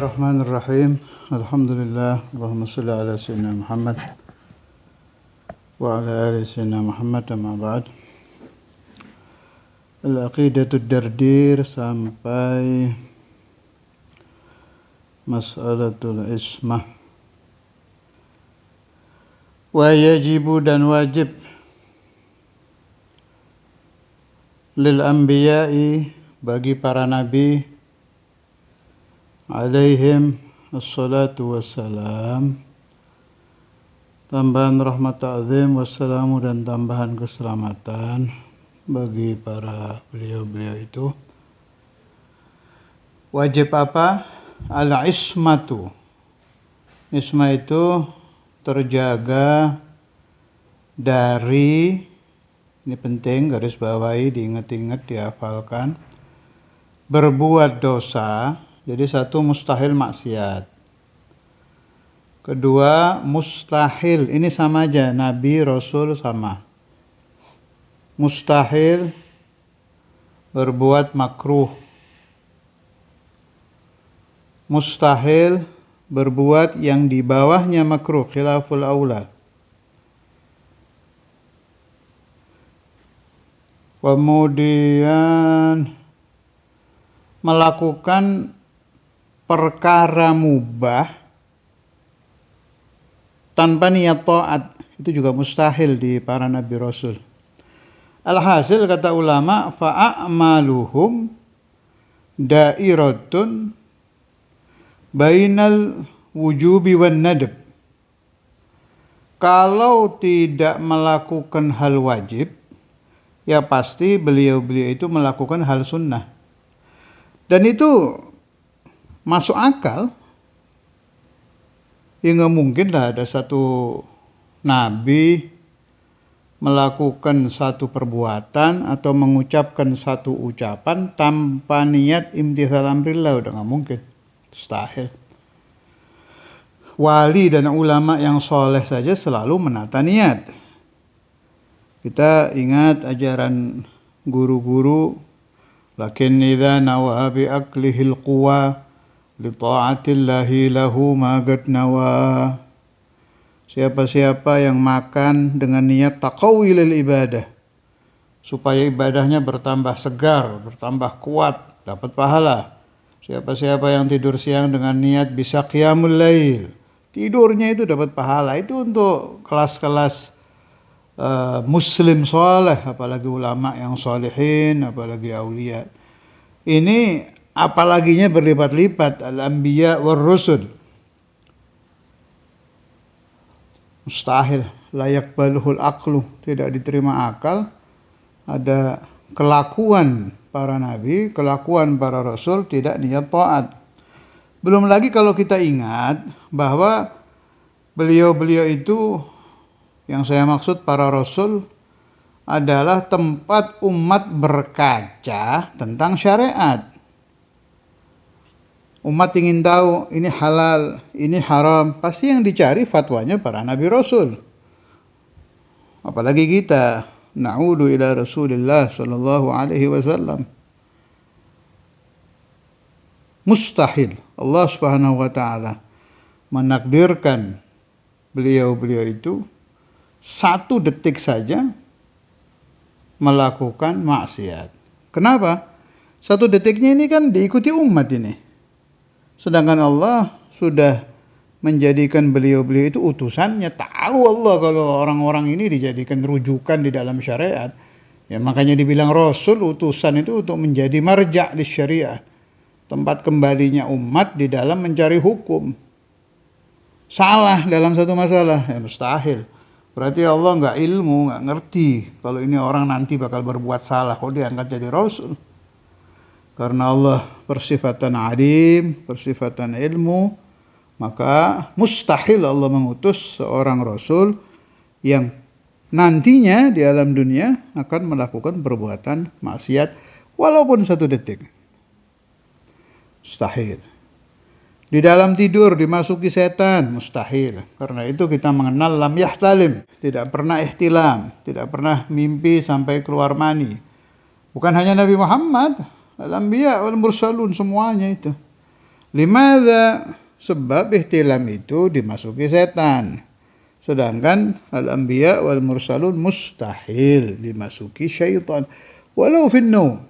Bismillahirrahmanirrahim. Alhamdulillah. Allahumma salli ala sayyidina Muhammad wa ala ali sayyidina Muhammad, amma ba'd. Al-Aqidatud Dardir sampai Mas'alatul Ismah. Wa yajibu dan wajib lil anbiya'i bagi para nabi alaihim assalatu wassalam, tambahan rahmat ta'zim wassalamu dan tambahan keselamatan bagi para beliau-beliau itu. Wajib apa? Al-ismatu. Isma itu terjaga dari, ini penting, garis bawahi, diingat-ingat, dihafalkan, berbuat dosa. Jadi satu, mustahil maksiat. Kedua, mustahil. Ini sama aja, nabi, rasul sama. Mustahil berbuat makruh. Mustahil berbuat yang di bawahnya makruh, khilaful aula. Kemudian melakukan perkara mubah tanpa niat taat, itu juga mustahil di para nabi rasul. Alhasil kata ulama, fa'amaluhum dairatun bainal wujubi wan nadab. Kalau tidak melakukan hal wajib, ya pasti beliau-beliau itu melakukan hal sunnah. Dan itu masuk akal. Ya nggak mungkin lah ada satu nabi melakukan satu perbuatan atau mengucapkan satu ucapan tanpa niat imtithal amrillah, udah nggak mungkin, mustahil. Wali dan ulama yang soleh saja selalu menata niat. Kita ingat ajaran guru-guru, lakin idza nawa bi aklihil quwa li ta'atillahi lahu ma qad nawa. Siapa-siapa yang makan dengan niat taqawwilil ibadah, supaya ibadahnya bertambah segar, bertambah kuat, dapat pahala. Siapa-siapa yang tidur siang dengan niat bisa qiyamul lail, tidurnya itu dapat pahala. Itu untuk kelas-kelas muslim soleh, apalagi ulama yang solehin, apalagi aulia. Ini apalaginya berlipat-lipat, al-anbiya war rusul. Mustahil, layak baluhul aklu, tidak diterima akal. Ada kelakuan para nabi, kelakuan para rasul tidak niat taat. Belum lagi kalau kita ingat bahwa beliau-beliau itu, yang saya maksud para rasul, adalah tempat umat berkaca tentang syariat. Umat ingin tahu ini halal, ini haram, pasti yang dicari fatwanya para nabi rasul. Apalagi kita, na'udu ila Rasulillah sallallahu alaihi wasallam. Mustahil Allah Subhanahu wa taala menakdirkan beliau-beliau itu satu detik saja melakukan maksiat. Kenapa? Satu detiknya ini kan diikuti umat ini. Sedangkan Allah sudah menjadikan beliau-beliau itu utusannya. Tahu Allah kalau orang-orang ini dijadikan rujukan di dalam syariat. Ya makanya dibilang Rasul, utusan itu untuk menjadi marja' di syariah. Tempat kembalinya umat di dalam mencari hukum. Salah dalam satu masalah, ya mustahil. Berarti Allah nggak ilmu, nggak ngerti kalau ini orang nanti bakal berbuat salah, kok diangkat jadi Rasul. Karena Allah bersifatan alim, bersifatan ilmu, maka mustahil Allah mengutus seorang Rasul yang nantinya di alam dunia akan melakukan perbuatan maksiat walaupun satu detik. Mustahil. Di dalam tidur dimasuki setan, mustahil. Karena itu kita mengenal lam yahtalim, tidak pernah ihtilam, tidak pernah mimpi sampai keluar mani. Bukan hanya Nabi Muhammad, al-anbiya wal mursalun semuanya itu. Limadza? Sebab ihtilam itu dimasuki setan. Sedangkan al-anbiya wal mursalun mustahil dimasuki syaitan. Walau fin naum.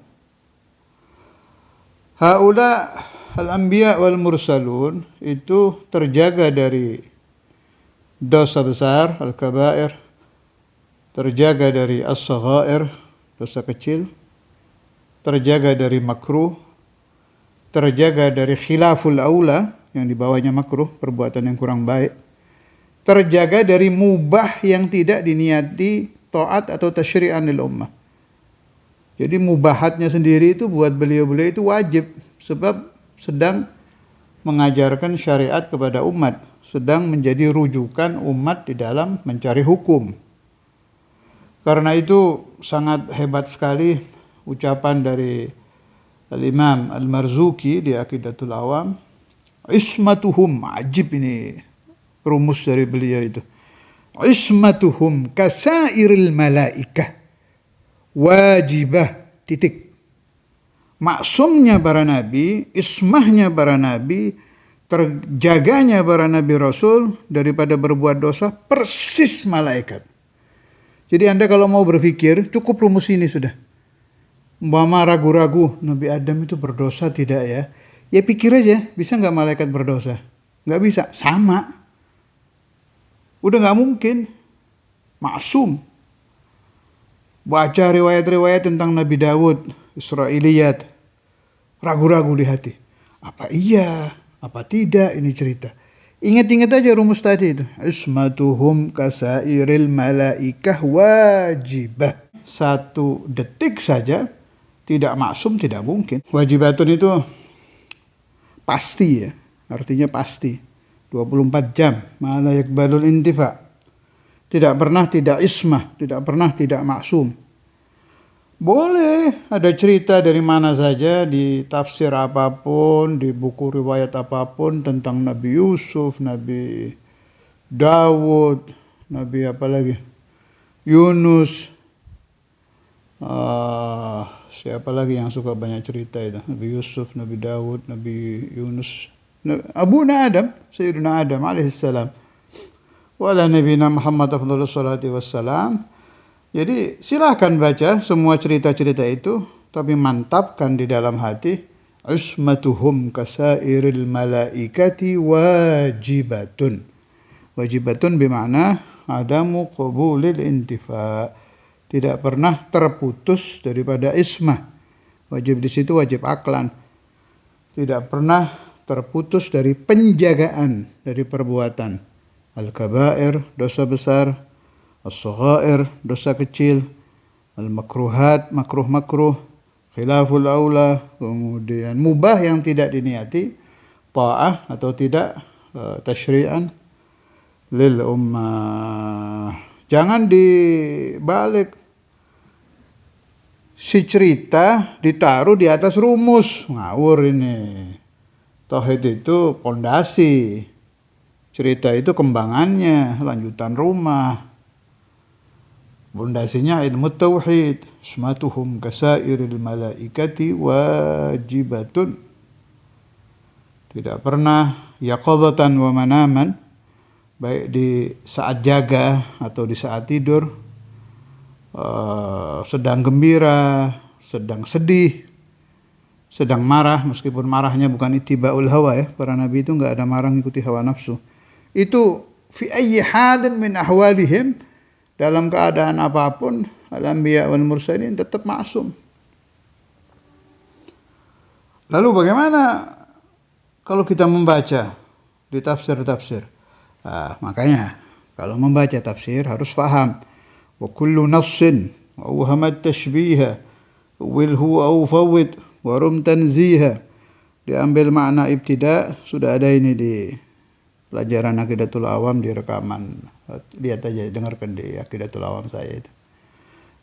Haula al-anbiya wal mursalun itu terjaga dari dosa besar, al-kabair, terjaga dari as-saghair, dosa kecil, terjaga dari makruh, terjaga dari khilaful aula, yang di bawahnya makruh, perbuatan yang kurang baik, terjaga dari mubah yang tidak diniati taat atau tasyri'an lil ummah. Jadi mubahatnya sendiri itu buat beliau-beliau itu wajib, sebab sedang mengajarkan syariat kepada umat, sedang menjadi rujukan umat di dalam mencari hukum. Karena itu sangat hebat sekali ucapan dari Al-Imam Al-Marzuki di Aqidatul Awam. Ismatuhum, ajib ini rumus dari beliau itu. Ismatuhum kasairil malaikah wajibah, titik. Maksumnya para nabi, ismahnya para nabi, terjaganya para nabi rasul daripada berbuat dosa persis malaikat. Jadi Anda kalau mau berpikir, cukup rumus ini sudah. Umpama ragu-ragu, Nabi Adam itu berdosa tidak ya? Ya pikir aja, bisa nggak malaikat berdosa? Nggak bisa, sama. Udah nggak mungkin. Maksum. Baca riwayat-riwayat tentang Nabi Dawud, Israiliyat. Ragu-ragu di hati. Apa iya, apa tidak ini cerita. Ingat-ingat aja rumus tadi itu. Ismatuhum kasairil malaikah wajibah. 1 detik saja tidak maksum, tidak mungkin. Wajibatun itu pasti ya, artinya pasti. 24 jam, ma la yakbalul intifa. Tidak pernah tidak ismah, tidak pernah tidak maksum. Boleh ada cerita dari mana saja, di tafsir apapun, di buku riwayat apapun tentang Nabi Yusuf, Nabi Dawud, Nabi apa lagi? Yunus. Siapa lagi yang suka banyak cerita itu? Nabi Yusuf, Nabi Dawud, Nabi Yunus, Abuna Adam, Sayyidina Adam alaihissalam. Wala nabiyina Muhammad afdhalus salati wassalam. Jadi silahkan baca semua cerita-cerita itu, tapi mantapkan di dalam hati. Ismatuhum kasairil malaikati wajibatun. Wajibatun bermakna adamu qabulil intifa. Tidak pernah terputus daripada ismah. Wajib di situ wajib aklan. Tidak pernah terputus dari penjagaan dari perbuatan. Al-kabair, dosa besar. As-saghair, dosa kecil. Al-makruhat, makruh-makruh. Khilaful aula, kemudian mubah yang tidak diniati. Ta'ah atau tidak tasyri'an lil ummah. Jangan dibalik. Si cerita ditaruh di atas rumus. Ngawur ini. Tauhid itu pondasi. Cerita itu kembangannya, lanjutan rumah. Pondasinya ilmu tauhid. Ismatuhum kasairil malaikati wajibatun. Tidak pernah yaqadatan wa manaman, baik di saat jaga atau di saat tidur, sedang gembira, sedang sedih, sedang marah, meskipun marahnya bukan ittiba'ul hawa ya, para nabi itu nggak ada marah ngikuti hawa nafsu. Itu fi ayyi halin min ahwalihim, dalam keadaan apapun, al-anbiya wal mursalin tetap maksum. Lalu bagaimana kalau kita membaca di tafsir-tafsir? Nah, makanya kalau membaca tafsir harus paham. Wa kullu nafsin awhamat tashbiha wilhu aw fawid wa rum tanziha. Diambil makna ibtida, sudah ada ini di pelajaran Aqidatul Awam di rekaman. Lihat aja, dengarkan di Aqidatul Awam saya itu.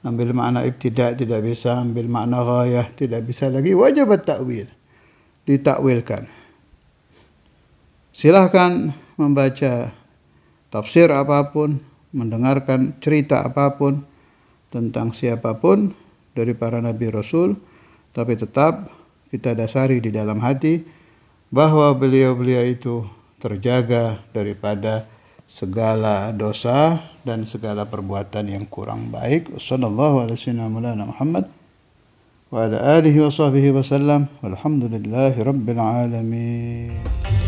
Ambil makna ibtida tidak bisa, ambil makna ghayah tidak bisa lagi, wajib at-ta'wil. Ditakwilkan. Silahkan membaca tafsir apapun, mendengarkan cerita apapun tentang siapapun dari para nabi rasul, tapi tetap kita dasari di dalam hati bahwa beliau-beliau itu terjaga daripada segala dosa dan segala perbuatan yang kurang baik. Sallallahu alaihi Muhammad wa ala alihi wa sahbihi wasallam. Walhamdulillahi rabbil alamin.